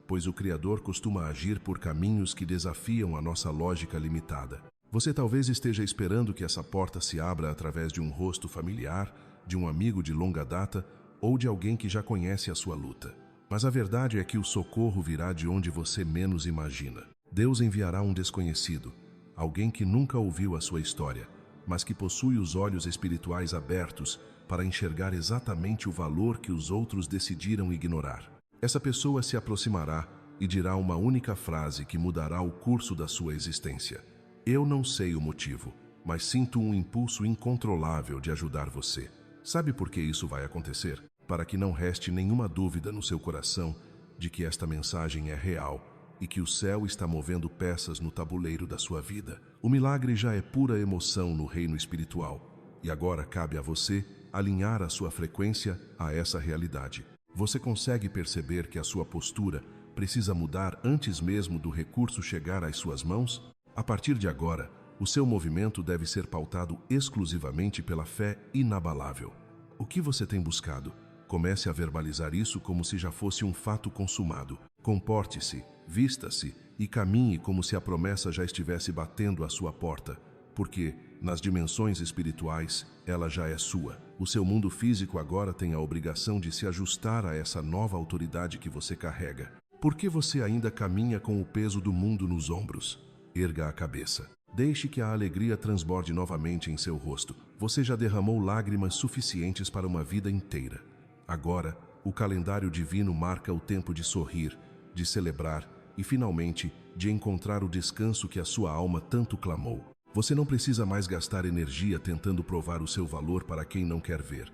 pois o Criador costuma agir por caminhos que desafiam a nossa lógica limitada. Você talvez esteja esperando que essa porta se abra através de um rosto familiar, de um amigo de longa data ou de alguém que já conhece a sua luta. Mas a verdade é que o socorro virá de onde você menos imagina. Deus enviará um desconhecido, alguém que nunca ouviu a sua história, mas que possui os olhos espirituais abertos para enxergar exatamente o valor que os outros decidiram ignorar. Essa pessoa se aproximará e dirá uma única frase que mudará o curso da sua existência. Eu não sei o motivo, mas sinto um impulso incontrolável de ajudar você. Sabe por que isso vai acontecer? Para que não reste nenhuma dúvida no seu coração de que esta mensagem é real e que o céu está movendo peças no tabuleiro da sua vida. O milagre já é pura emoção no reino espiritual, e agora cabe a você alinhar a sua frequência a essa realidade. Você consegue perceber que a sua postura precisa mudar antes mesmo do recurso chegar às suas mãos? A partir de agora, o seu movimento deve ser pautado exclusivamente pela fé inabalável. O que você tem buscado? Comece a verbalizar isso como se já fosse um fato consumado. Comporte-se, vista-se e caminhe como se a promessa já estivesse batendo à sua porta, porque, nas dimensões espirituais, ela já é sua. O seu mundo físico agora tem a obrigação de se ajustar a essa nova autoridade que você carrega. Por que você ainda caminha com o peso do mundo nos ombros? Erga a cabeça. Deixe que a alegria transborde novamente em seu rosto. Você já derramou lágrimas suficientes para uma vida inteira. Agora, o calendário divino marca o tempo de sorrir, de celebrar e, finalmente, de encontrar o descanso que a sua alma tanto clamou. Você não precisa mais gastar energia tentando provar o seu valor para quem não quer ver.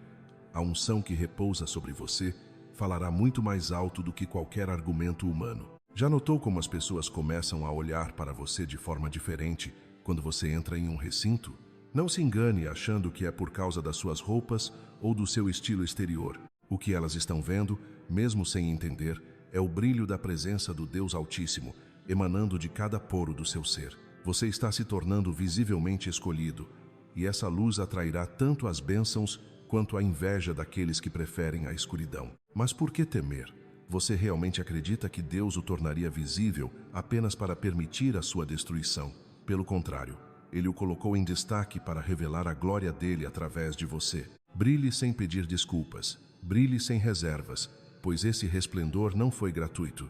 A unção que repousa sobre você falará muito mais alto do que qualquer argumento humano. Já notou como as pessoas começam a olhar para você de forma diferente quando você entra em um recinto? Não se engane achando que é por causa das suas roupas ou do seu estilo exterior. O que elas estão vendo, mesmo sem entender, é o brilho da presença do Deus Altíssimo, emanando de cada poro do seu ser. Você está se tornando visivelmente escolhido, e essa luz atrairá tanto as bênçãos quanto a inveja daqueles que preferem a escuridão. Mas por que temer? Você realmente acredita que Deus o tornaria visível apenas para permitir a sua destruição? Pelo contrário, Ele o colocou em destaque para revelar a glória dele através de você. Brilhe sem pedir desculpas, brilhe sem reservas, pois esse resplendor não foi gratuito.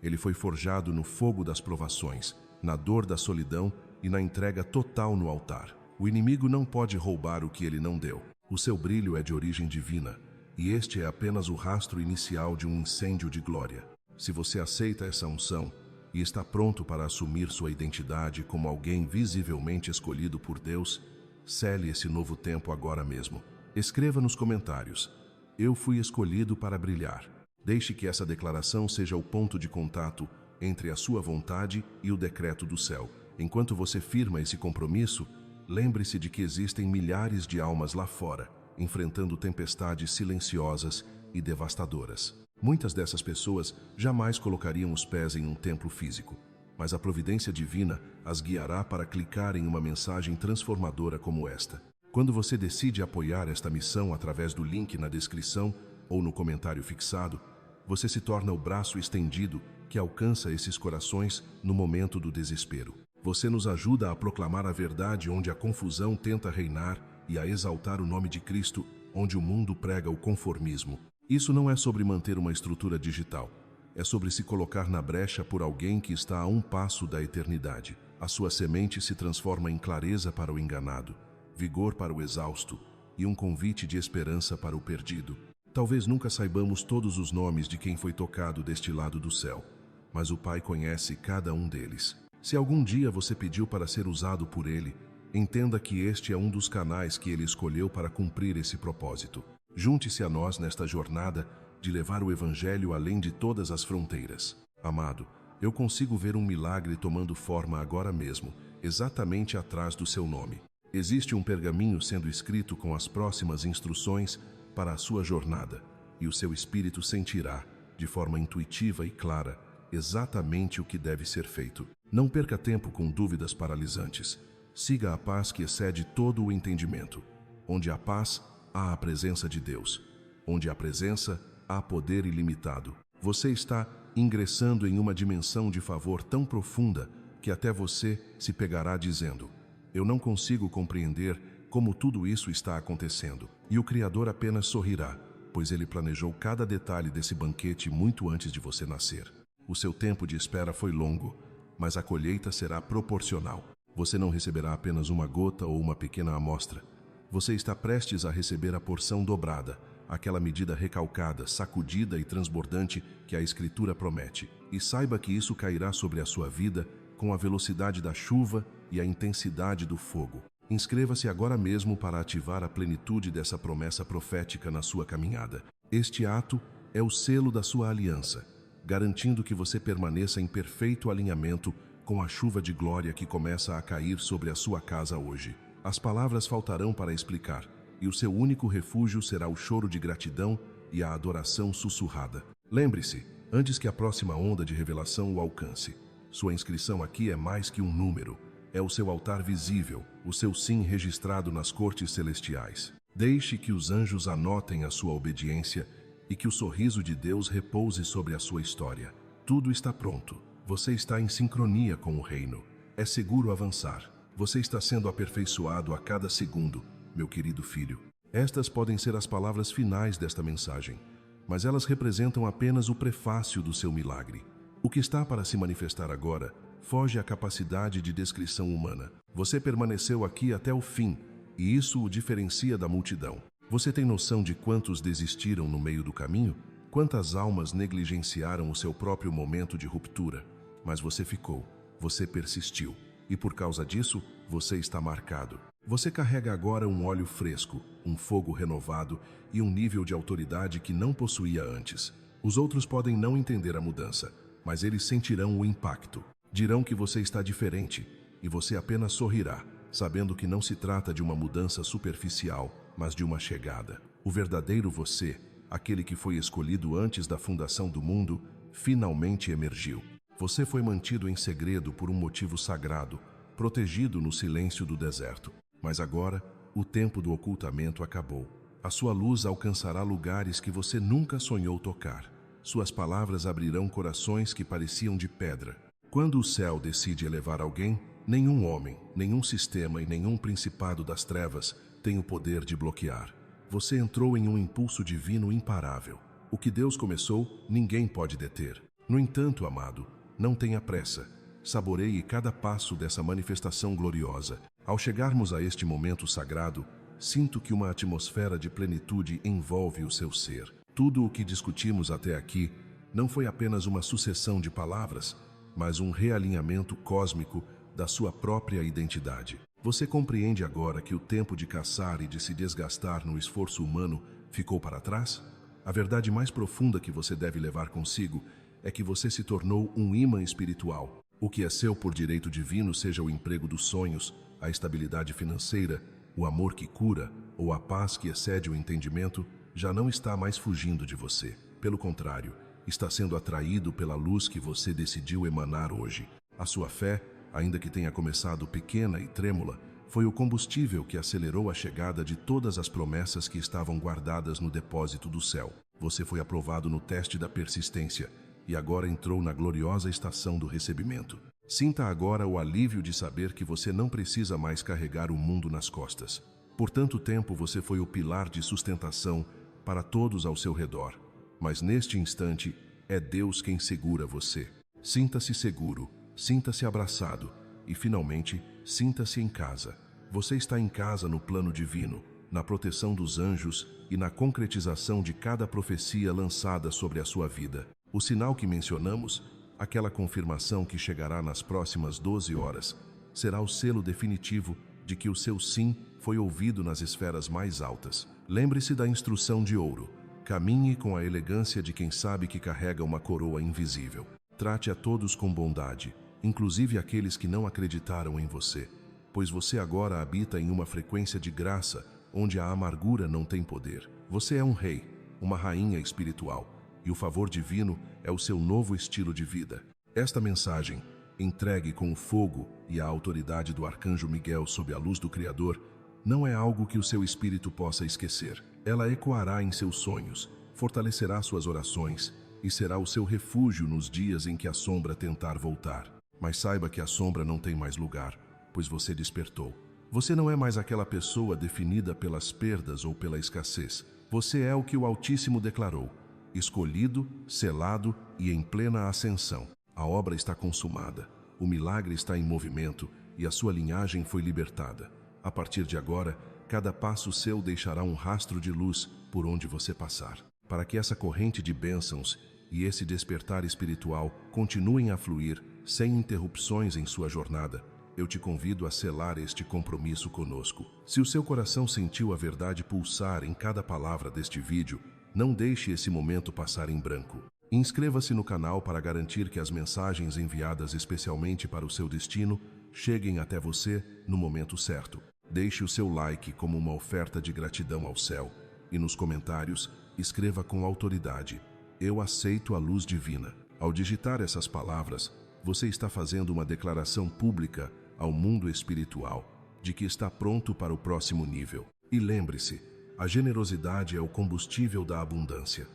Ele foi forjado no fogo das provações, na dor da solidão e na entrega total no altar. O inimigo não pode roubar o que ele não deu. O seu brilho é de origem divina, e este é apenas o rastro inicial de um incêndio de glória. Se você aceita essa unção e está pronto para assumir sua identidade como alguém visivelmente escolhido por Deus, cele esse novo tempo agora mesmo. Escreva nos comentários: eu fui escolhido para brilhar. Deixe que essa declaração seja o ponto de contato entre a sua vontade e o decreto do céu. Enquanto você firma esse compromisso, lembre-se de que existem milhares de almas lá fora, enfrentando tempestades silenciosas e devastadoras. Muitas dessas pessoas jamais colocariam os pés em um templo físico, mas a providência divina as guiará para clicar em uma mensagem transformadora como esta. Quando você decide apoiar esta missão através do link na descrição ou no comentário fixado, você se torna o braço estendido que alcança esses corações no momento do desespero. Você nos ajuda a proclamar a verdade onde a confusão tenta reinar e a exaltar o nome de Cristo onde o mundo prega o conformismo. Isso não é sobre manter uma estrutura digital. É sobre se colocar na brecha por alguém que está a um passo da eternidade. A sua semente se transforma em clareza para o enganado, vigor para o exausto e um convite de esperança para o perdido. Talvez nunca saibamos todos os nomes de quem foi tocado deste lado do céu, mas o Pai conhece cada um deles. Se algum dia você pediu para ser usado por Ele, entenda que este é um dos canais que Ele escolheu para cumprir esse propósito. Junte-se a nós nesta jornada de levar o Evangelho além de todas as fronteiras. Amado, eu consigo ver um milagre tomando forma agora mesmo, exatamente atrás do seu nome. Existe um pergaminho sendo escrito com as próximas instruções para a sua jornada, e o seu espírito sentirá, de forma intuitiva e clara, exatamente o que deve ser feito. Não perca tempo com dúvidas paralisantes. Siga a paz que excede todo o entendimento. Onde há paz, há a presença de Deus. Onde há presença, há poder ilimitado. Você está ingressando em uma dimensão de favor tão profunda que até você se pegará dizendo: eu não consigo compreender como tudo isso está acontecendo. E o Criador apenas sorrirá, pois Ele planejou cada detalhe desse banquete muito antes de você nascer. O seu tempo de espera foi longo, mas a colheita será proporcional. Você não receberá apenas uma gota ou uma pequena amostra. Você está prestes a receber a porção dobrada, aquela medida recalcada, sacudida e transbordante que a Escritura promete. E saiba que isso cairá sobre a sua vida com a velocidade da chuva e a intensidade do fogo. Inscreva-se agora mesmo para ativar a plenitude dessa promessa profética na sua caminhada. Este ato é o selo da sua aliança, garantindo que você permaneça em perfeito alinhamento com a chuva de glória que começa a cair sobre a sua casa hoje. As palavras faltarão para explicar, e o seu único refúgio será o choro de gratidão e a adoração sussurrada. Lembre-se, antes que a próxima onda de revelação o alcance, sua inscrição aqui é mais que um número. É o seu altar visível, o seu sim registrado nas cortes celestiais. Deixe que os anjos anotem a sua obediência e que o sorriso de Deus repouse sobre a sua história. Tudo está pronto. Você está em sincronia com o reino. É seguro avançar. Você está sendo aperfeiçoado a cada segundo, meu querido filho. Estas podem ser as palavras finais desta mensagem, mas elas representam apenas o prefácio do seu milagre. O que está para se manifestar agora foge à capacidade de descrição humana. Você permaneceu aqui até o fim, e isso o diferencia da multidão. Você tem noção de quantos desistiram no meio do caminho? Quantas almas negligenciaram o seu próprio momento de ruptura? Mas você ficou, você persistiu. e por causa disso, você está marcado. Você carrega agora um óleo fresco, um fogo renovado e um nível de autoridade que não possuía antes. Os outros podem não entender a mudança, mas eles sentirão o impacto. Dirão que você está diferente e você apenas sorrirá, sabendo que não se trata de uma mudança superficial, mas de uma chegada. O verdadeiro você, aquele que foi escolhido antes da fundação do mundo, finalmente emergiu. Você foi mantido em segredo por um motivo sagrado, protegido no silêncio do deserto. Mas agora, o tempo do ocultamento acabou. A sua luz alcançará lugares que você nunca sonhou tocar. Suas palavras abrirão corações que pareciam de pedra. Quando o céu decide elevar alguém, nenhum homem, nenhum sistema e nenhum principado das trevas tem o poder de bloquear. Você entrou em um impulso divino imparável. O que Deus começou, ninguém pode deter. No entanto, amado, não tenha pressa. Saboreie cada passo dessa manifestação gloriosa. Ao chegarmos a este momento sagrado, sinto que uma atmosfera de plenitude envolve o seu ser. Tudo o que discutimos até aqui não foi apenas uma sucessão de palavras, mas um realinhamento cósmico da sua própria identidade. Você compreende agora que o tempo de caçar e de se desgastar no esforço humano ficou para trás? A verdade mais profunda que você deve levar consigo é que você se tornou um imã espiritual. O que é seu por direito divino, seja o emprego dos sonhos, a estabilidade financeira, o amor que cura ou a paz que excede o entendimento, já não está mais fugindo de você. Pelo contrário, está sendo atraído pela luz que você decidiu emanar hoje. A sua fé, ainda que tenha começado pequena e trêmula, foi o combustível que acelerou a chegada de todas as promessas que estavam guardadas no depósito do céu. Você foi aprovado no teste da persistência e agora entrou na gloriosa estação do recebimento. Sinta agora o alívio de saber que você não precisa mais carregar o mundo nas costas. Por tanto tempo você foi o pilar de sustentação para todos ao seu redor. Mas neste instante, é Deus quem segura você. Sinta-se seguro, sinta-se abraçado e, finalmente, sinta-se em casa. Você está em casa no plano divino, na proteção dos anjos e na concretização de cada profecia lançada sobre a sua vida. O sinal que mencionamos, aquela confirmação que chegará nas próximas 12 horas, será o selo definitivo de que o seu sim foi ouvido nas esferas mais altas. Lembre-se da instrução de ouro. Caminhe com a elegância de quem sabe que carrega uma coroa invisível. Trate a todos com bondade, inclusive aqueles que não acreditaram em você, pois você agora habita em uma frequência de graça onde a amargura não tem poder. Você é um rei, uma rainha espiritual, e o favor divino é o seu novo estilo de vida. Esta mensagem, entregue com o fogo e a autoridade do arcanjo Miguel sob a luz do Criador, não é algo que o seu espírito possa esquecer. Ela ecoará em seus sonhos, fortalecerá suas orações e será o seu refúgio nos dias em que a sombra tentar voltar. Mas saiba que a sombra não tem mais lugar, pois você despertou. Você não é mais aquela pessoa definida pelas perdas ou pela escassez. Você é o que o Altíssimo declarou: escolhido, selado e em plena ascensão. A obra está consumada, o milagre está em movimento e a sua linhagem foi libertada. A partir de agora, cada passo seu deixará um rastro de luz por onde você passar. Para que essa corrente de bênçãos e esse despertar espiritual continuem a fluir sem interrupções em sua jornada, eu te convido a selar este compromisso conosco. Se o seu coração sentiu a verdade pulsar em cada palavra deste vídeo, não deixe esse momento passar em branco. Inscreva-se no canal para garantir que as mensagens enviadas especialmente para o seu destino cheguem até você no momento certo. Deixe o seu like como uma oferta de gratidão ao céu e nos comentários escreva com autoridade: eu aceito a luz divina. Ao digitar essas palavras, você está fazendo uma declaração pública ao mundo espiritual de que está pronto para o próximo nível. E lembre-se, a generosidade é o combustível da abundância.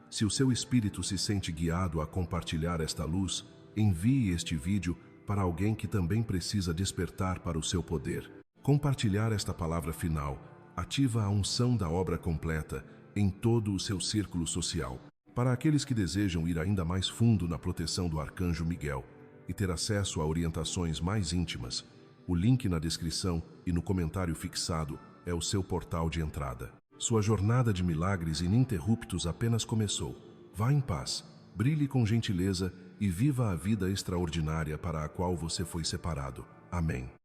Se o seu espírito se sente guiado a compartilhar esta luz, envie este vídeo para alguém que também precisa despertar para o seu poder. Compartilhar esta palavra final ativa a unção da obra completa em todo o seu círculo social. Para aqueles que desejam ir ainda mais fundo na proteção do Arcanjo Miguel e ter acesso a orientações mais íntimas, o link na descrição e no comentário fixado é o seu portal de entrada. Sua jornada de milagres ininterruptos apenas começou. Vá em paz, brilhe com gentileza e viva a vida extraordinária para a qual você foi separado. Amém.